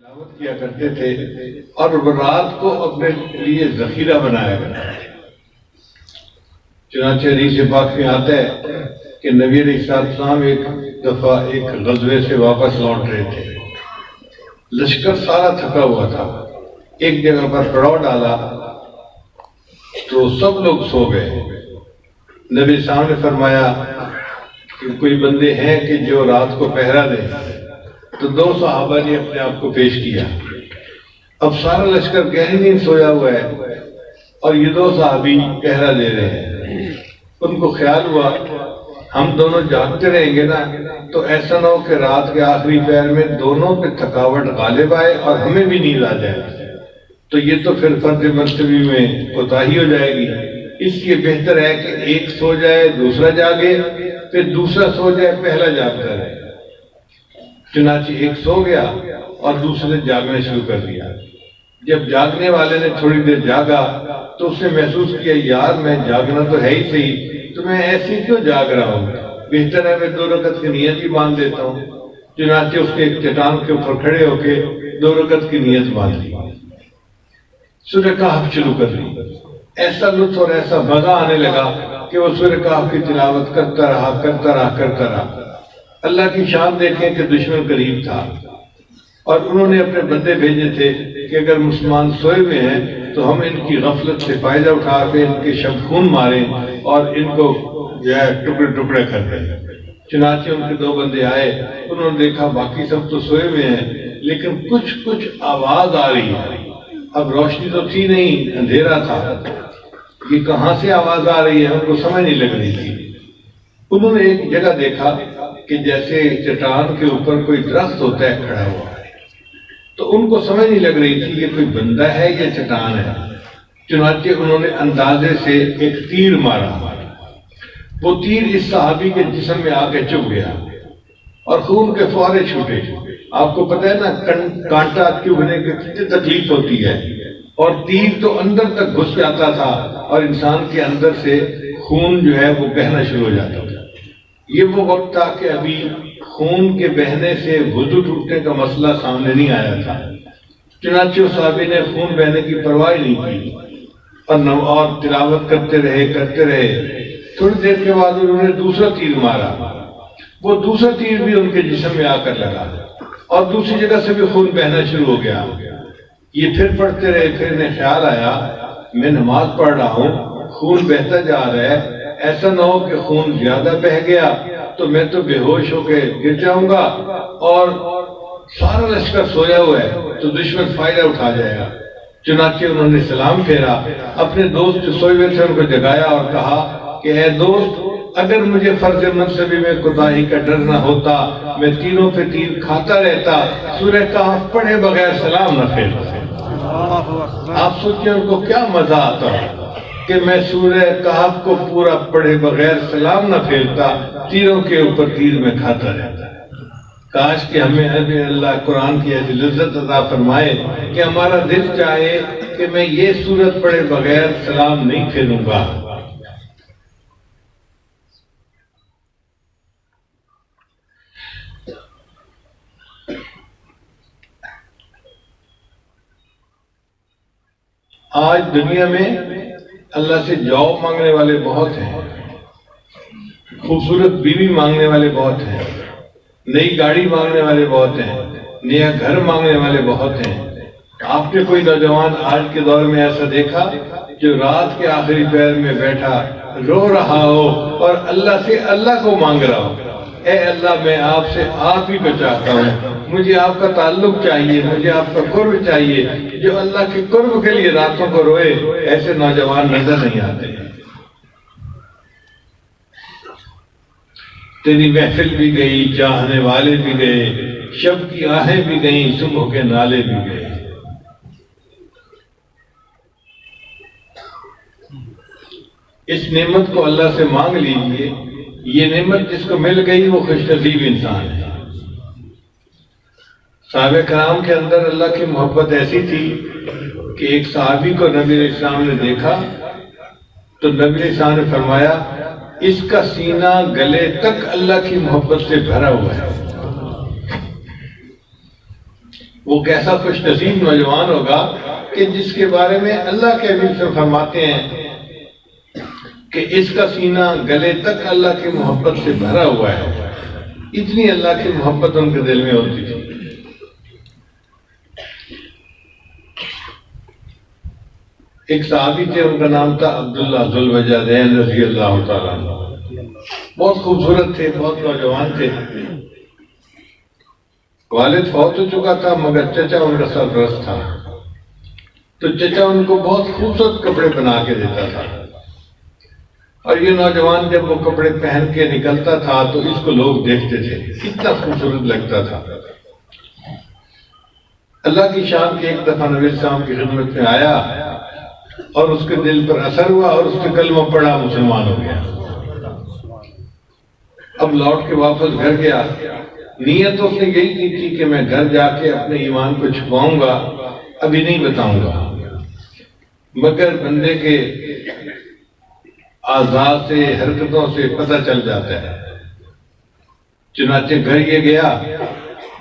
تلاوت کیا کرتے تھے اور رات کو اپنے لیے ذخیرہ بنایا کرتے تھے۔ چنانچہ حدیث پاک میں آتا ہے کہ نبی علیہ السلام ایک دفعہ ایک غزوے سے واپس لوٹ رہے تھے، لشکر سارا تھکا ہوا تھا، ایک جگہ پر پڑاؤ ڈالا تو سب لوگ سو گئے۔ نبی صاحب نے فرمایا کہ کوئی بندے ہیں کہ جو رات کو پہرا دیں، تو دو صحابہ نے اپنے آپ کو پیش کیا۔ اب سارا لشکر گہری نیند سویا ہوا ہے اور یہ دو صحابی پہرا دے رہے ہیں۔ ان کو خیال ہوا ہم دونوں جاگتے رہیں گے نا تو ایسا نہ ہو کہ رات کے آخری پہر میں دونوں پہ تھکاوٹ غالب آئے اور ہمیں بھی نیند آ جائے، تو یہ تو پھر فرض مرتبی میں کوتاہی ہو جائے گی۔ اس لیے بہتر ہے کہ ایک سو جائے دوسرا جاگے، پھر دوسرا سو جائے پہلا جاگتا رہے۔ چنانچہ ایک سو گیا اور دوسرے جاگنا شروع کر دیا۔ جب جاگنے والے نے تھوڑی دیر جاگا تو اس نے محسوس کیا یار میں جاگنا تو ہے ہی صحیح، تو میں ایسے کیوں جاگ رہا ہوں، بہتر ہے میں 2 رکعت کی نیت ہی باندھ دیتا ہوں۔ چنانچہ اس نے ایک چٹان کے اوپر کھڑے ہو کے 2 رکعت کی نیت باندھ لی، سورہ کہف شروع کر لی۔ ایسا لطف اور ایسا مزہ آنے لگا کہ وہ سورہ کہف کی تلاوت کرتا رہا۔ اللہ کی شان دیکھیں کہ دشمن قریب تھا اور انہوں نے اپنے بندے بھیجے تھے کہ اگر مسلمان سوئے ہوئے ہیں تو ہم ان کی غفلت سے فائدہ اٹھا کے ان کے شب خون ماریں اور ان کو جو ہے ٹکڑے ٹکڑے کر دیں۔ چنانچہ ان کے 2 بندے آئے، انہوں نے دیکھا باقی سب تو سوئے ہوئے ہیں لیکن کچھ آواز آ رہی ہے۔ اب روشنی تو تھی نہیں، اندھیرا تھا، یہ کہاں سے آواز آ رہی ہے ان کو سمجھ نہیں لگ رہی تھی۔ انہوں نے ایک جگہ دیکھا کہ جیسے چٹان کے اوپر کوئی درخت ہوتا ہے کھڑا ہوا ہے، تو ان کو سمجھ نہیں لگ رہی تھی یہ کوئی بندہ ہے یا چٹان ہے۔ چنانچہ انہوں نے اندازے سے ایک تیر مارا، وہ تیر اس صحابی کے جسم میں آ کے چبھ گیا اور خون کے فوارے چھوٹے۔ آپ کو پتہ ہے نا کانٹا چبھنے کی کتنی تکلیف ہوتی ہے، اور تیر تو اندر تک گھس جاتا تھا اور انسان کے اندر سے خون جو ہے وہ بہنا شروع ہو جاتا تھا۔ یہ وہ وقت تھا کہ ابھی خون کے بہنے سے وضو ٹوٹنے کا مسئلہ سامنے نہیں آیا تھا۔ چنانچہ اس صحابی نے خون بہنے کی پرواہ نہیں کی اور تلاوت کرتے رہے۔ تھوڑی دیر کے بعد انہوں نے دوسرا تیر مارا، وہ دوسرا تیر بھی ان کے جسم میں آ کر لگا اور دوسری جگہ سے بھی خون بہنا شروع ہو گیا۔ یہ پھر پڑھتے رہے، پھر انہیں خیال آیا میں نماز پڑھ رہا ہوں، خون بہتا جا رہا ہے، ایسا نہ ہو کہ خون زیادہ بہ گیا تو میں تو بے ہوش ہو کے گر جاؤں گا اور سارا لشکر سویا ہوا ہے تو دشمن فائدہ اٹھا جائے گا۔ چنانچہ انہوں نے سلام پھیرا، اپنے دوست جو سوئے ہوئے تھے ان کو جگایا اور کہا کہ اے دوست، اگر مجھے فرض منصبی میں کوتاہی کا ڈر نہ ہوتا میں تیروں پہ تیر کھاتا رہتا، سورہ کہف پڑھے بغیر سلام نہ پھیرتا۔ آپ سوچیں ان کو کیا مزہ آتا کہ میں سورہ کہف کو پورا پڑھے بغیر سلام نہ پھیرتا، تیروں کے اوپر تیر میں کھاتا رہتا۔ کاش کہ ہمیں اللہ قرآن کی ایسی لذت عطا فرمائے کہ ہمارا دل چاہے کہ میں یہ سورت پڑھے بغیر سلام نہیں پھیروں گا۔ آج دنیا میں اللہ سے جاب مانگنے والے بہت ہیں، خوبصورت بیوی مانگنے والے بہت ہیں، نئی گاڑی مانگنے والے بہت ہیں، نیا گھر مانگنے والے بہت ہیں۔ آپ نے کوئی نوجوان آج کے دور میں ایسا دیکھا جو رات کے آخری پہر میں بیٹھا رو رہا ہو اور اللہ سے اللہ کو مانگ رہا ہو، اے اللہ میں آپ سے آپ ہی بچاتا ہوں، مجھے آپ کا تعلق چاہیے، مجھے آپ کا قرب چاہیے۔ جو اللہ کے قرب کے لیے راتوں کو روئے، ایسے نوجوان نظر نہیں آتے۔ تیری محفل بھی گئی، چاہنے والے بھی گئے، شب کی آہیں بھی گئیں، صبح کے نالے بھی گئے۔ اس نعمت کو اللہ سے مانگ لیجئے، یہ نعمت جس کو مل گئی وہ خوش نصیب انسان ہے۔ صحابہ کرام کے اندر اللہ کی محبت ایسی تھی کہ ایک صحابی کو نبی علیہ السلام نے دیکھا تو نبی علیہ السلام نے فرمایا اس کا سینہ گلے تک اللہ کی محبت سے بھرا ہوا ہے۔ وہ کیسا خوش نصیب نوجوان ہوگا کہ جس کے بارے میں اللہ کے حبیب سے فرماتے ہیں کہ اس کا سینہ گلے تک اللہ کی محبت سے بھرا ہوا ہے. اتنی اللہ کی محبت ان کے دل میں ہوتی تھی. ایک صحابی تھے، ان کا نام تھا عبداللہ ذوالوجہین رضی اللہ تعالیٰ عنہ. بہت خوبصورت تھے، بہت نوجوان تھے. والد فوت ہو چکا تھا مگر چچا ان کا سرپرست تھا، تو چچا ان کو بہت خوبصورت کپڑے بنا کے دیتا تھا. اور یہ نوجوان جب وہ کپڑے پہن کے نکلتا تھا تو اس کو لوگ دیکھتے تھے، کتنا خوبصورت لگتا تھا. اللہ کی شان کے ایک دفعہ نبی السلام کی خدمت میں آیا اور اس کے دل پر اثر ہوا اور اس نے کلمہ پڑھا، مسلمان ہو گیا. اب لوٹ کے واپس گھر گیا. نیت اس نے یہی کی تھی کہ میں گھر جا کے اپنے ایمان کو چھپاؤں گا، ابھی نہیں بتاؤں گا. مگر بندے کے اعضاء سے، حرکتوں سے پتہ چل جاتا ہے. چنانچہ گھر یہ گیا،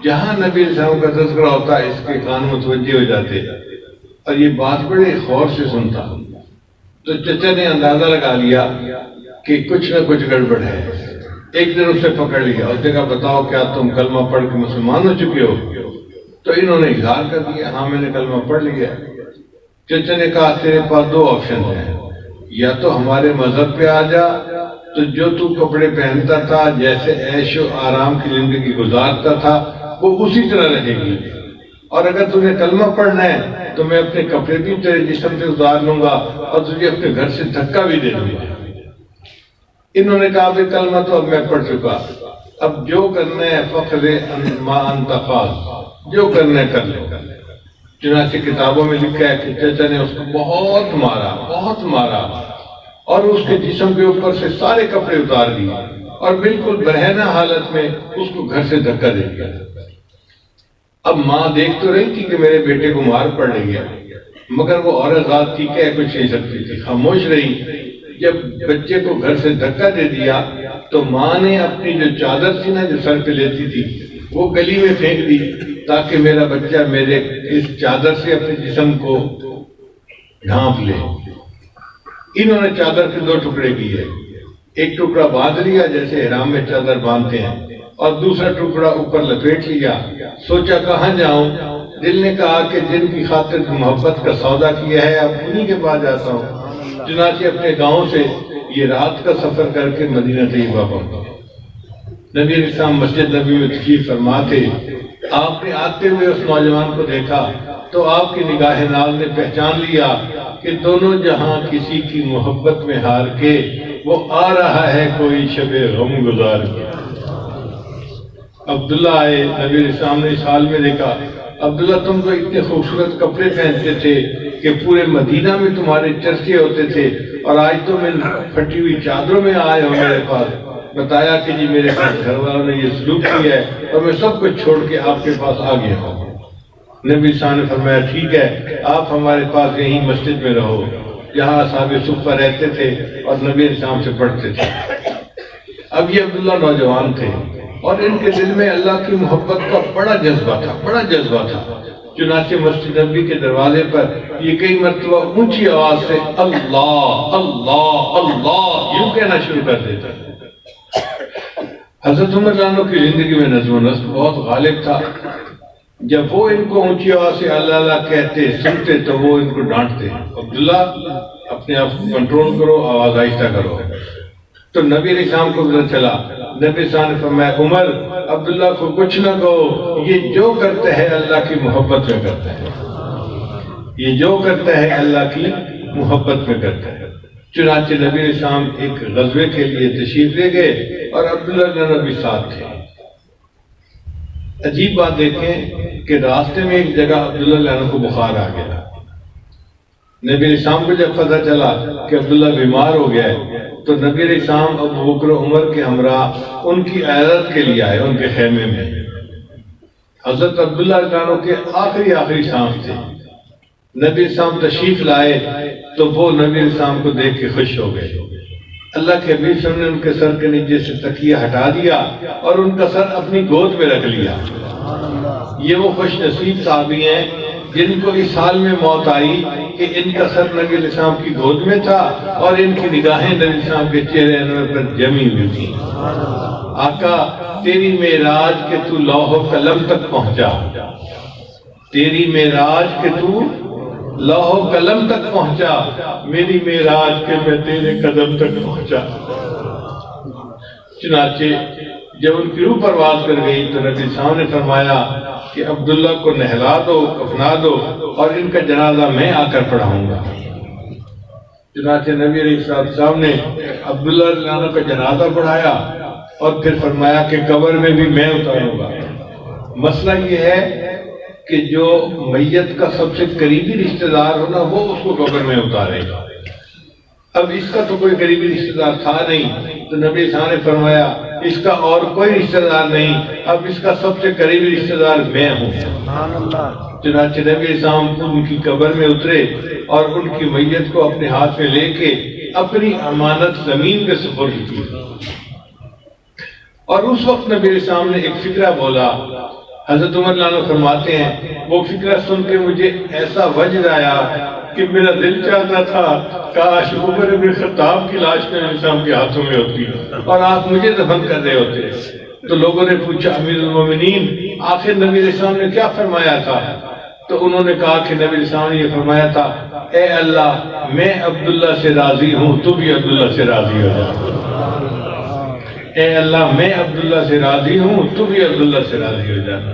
جہاں نبی علیہ السلام کا تذکرہ ہوتا ہے اس کے کان متوجہ ہو جاتے اور یہ بات بڑے غور سے سنتا. تو چچا نے اندازہ لگا لیا کہ کچھ نہ کچھ گڑبڑ ہے. ایک دن اسے پکڑ لیا، اس نے کہا بتاؤ کیا تم کلمہ پڑھ کے مسلمان ہو چکے ہو؟ تو انہوں نے اظہار کر دیا ہاں میں نے کلمہ پڑھ لیا. چچا نے کہا تیرے پاس دو آپشن ہیں، یا تو ہمارے مذہب پہ آ جا، تو جو تو کپڑے پہنتا تھا، جیسے عیش و آرام کی زندگی گزارتا تھا وہ اسی طرح رہے گی، اور اگر تمہیں کلمہ پڑھنا ہے تو میں اپنے کپڑے بھی تیرے جسم سے اتار لوں گا اور تجھے اپنے گھر سے دھکا بھی دے دوں گا. انہوں نے کہا کہ کلمہ تو اب میں پڑھ چکا، اب جو کرنا ہے فخر ما انت قاض، جو کرنا ہے کر لو. چنانچہ کتابوں میں لکھا ہے کہ چچا نے اس کو بہت مارا اور اس کے جسم کے اوپر سے سارے کپڑے اتار دیے اور بالکل برہنہ حالت میں اس کو گھر سے دھکا دے دیا. اب ماں دیکھ تو رہی تھی کہ میرے بیٹے کو مار پڑ رہی ہے، مگر وہ عورت ذات تھی، کہہ کچھ نہیں سکتی تھی، خاموش رہی. جب بچے کو گھر سے دھکا دے دیا تو ماں نے اپنی جو چادر تھی نا جو سر پہ لیتی تھی وہ گلی میں پھینک دی تاکہ میرا بچہ میرے اس چادر سے اپنے جسم کو ڈھانپ لے. انہوں نے چادر کے دو ٹکڑے کیے، ایک ٹکڑا باندھ لیا جیسے احرام میں چادر باندھتے ہیں اور دوسرا ٹکڑا اوپر لپیٹ لیا. سوچا کہاں جاؤں؟ دل نے کہا کہ جن کی خاطر محبت کا سودا کیا ہے اب انہی کے پاس جاتا ہوں. چنانچہ اپنے گاؤں سے یہ رات کا سفر کر کے مدینہ طیبہ پہنچا. نبی علیہ السلام مسجد نبی میں تشریف فرما تھے. آپ نے آتے ہوئے اس نوجوان کو دیکھا تو آپ کی نگاہ ناز نے پہچان لیا کہ دونوں جہاں کسی کی محبت میں ہار کے وہ آ رہا ہے کوئی شب غم گزار کے. عبداللہ آئے، نبی علیہ السلام نے اس حال میں دیکھا. عبداللہ تم تو اتنے خوبصورت کپڑے پہنتے تھے کہ پورے مدینہ میں تمہارے چرچے ہوتے تھے، اور آج تو میں پھٹی ہوئی چادروں میں آئے ہو میرے پاس. بتایا کہ جی میرے گھر والوں نے یہ سلوک کیا ہے اور میں سب کچھ چھوڑ کے آپ کے پاس آ گیا ہوں. نبی صاحب نے فرمایا ٹھیک ہے آپ ہمارے پاس یہیں مسجد میں رہو جہاں اصحاب صفہ رہتے تھے اور نبی السلام سے پڑھتے تھے. اب یہ عبداللہ نوجوان تھے اور ان کے دل میں اللہ کی محبت کا بڑا جذبہ تھا. چنانچہ مسجد نبی کے دروازے پر یہ کئی مرتبہ اونچی آواز سے اللہ اللہ اللہ یوں کہنا شروع کر دیتا. حضرت عمر رضی اللہ عنہ کی زندگی میں نظم و نسق بہت غالب تھا. جب وہ ان کو اونچی آواز سے اللہ اللہ کہتے سنتے تو وہ ان کو ڈانٹتے عبداللہ اپنے آپ کو کنٹرول کرو، آواز آہستہ کرو. تو نبی علیہ السلام کو پتہ چلا. نبی صاحب نے فرمایا عمر عبداللہ کو کچھ نہ کہو، یہ جو کرتا ہے اللہ کی محبت میں کرتا ہے، یہ جو کرتا ہے اللہ کی محبت میں کرتا ہے. چنانچہ نبی علیہ السلام ایک غزوے کے لیے تشریف لے گئے اور عبداللہ نبی ساتھ تھے. عجیب بات دیکھیں کہ راستے میں ایک جگہ عبداللہ عنہ کو بخار آ گیا. نبی علیہ السلام کو جب پتہ چلا کہ عبداللہ بیمار ہو گیا ہے تو نبی علیہ السلام ابو بکر عمر کے ہمراہ ان کی عیادت کے لیے آئے ان کے خیمے میں. حضرت عبداللہ عنہ کے آخری سانس تھے. نبی السلام تشریف لائے تو وہ نبی السلام کو دیکھ کے خوش ہو گئے. اللہ کے حبیب صلی اللہ علیہ وسلم نے ان کے سر کے نیچے سے تکیہ ہٹا دیا اور ان کا سر اپنی گود میں رکھ لیا. یہ وہ خوش نصیب صحابی ہیں جن کو اس حال میں موت آئی کہ ان کا سر نبی علیہ السلام کی گود میں تھا اور ان کی نگاہیں نبی علیہ السلام کے چہرے انور پر جمی ہوئی تھیں۔ آقا تیری معراج کہ تو لوح و قلم تک پہنچا، تیری معراج کہ تو لوح و قلم تک پہنچا، میری معراج کہ میں تیرے قدم تک پہنچا۔ چنانچہ جب ان کی روح پرواز کر گئی تو نبی صاحب نے فرمایا کہ عبداللہ کو نہلا دو، کفنا دو اور ان کا جنازہ میں آ کر پڑھاؤں گا۔ چنانچہ نبی علیہ السلام نے عبداللہ رضی اللہ عنہ کا جنازہ پڑھایا اور پھر فرمایا کہ قبر میں بھی میں اتاروں گا۔ مسئلہ یہ ہے کہ جو میت کا سب سے قریبی رشتہ دار ہونا وہ اس کو قبر میں اتارے گا۔ اب اس کا تو کوئی قریبی رشتہ دار تھا نہیں، تو نبی صاحب نے فرمایا اس کا اور کوئی رشتہ دار نہیں، اب اس کا سب سے قریبی رشتہ دار میں ہوں۔ چنانچہ نبی صاحب ان کی قبر میں اترے اور ان کی میت کو اپنے ہاتھ میں لے کے اپنی امانت زمین پہ سپرد کی۔ اور اس وقت نبی صاحب نے ایک فکرہ بولا، حضرت عمر رضی اللہ عنہ فرماتے ہیں وہ فکرہ سن کے مجھے ایسا وجد آیا کہ میرا دل چاہتا تھا کاش عمر بن خطاب کی لاش نبی السلام کے ہاتھوں میں ہوتی اور آپ مجھے دفن کر رہے ہوتے۔ تو لوگوں نے پوچھا امیر المومنین آخر نبی علیہ السلام نے کیا فرمایا تھا؟ تو انہوں نے کہا کہ نبی علیہ السلام نے یہ فرمایا تھا اے اللہ میں عبداللہ سے راضی ہوں تو بھی عبداللہ سے راضی ہو جا، اے اللہ میں عبداللہ سے راضی ہوں تو بھی عبداللہ سے راضی ہو جانا۔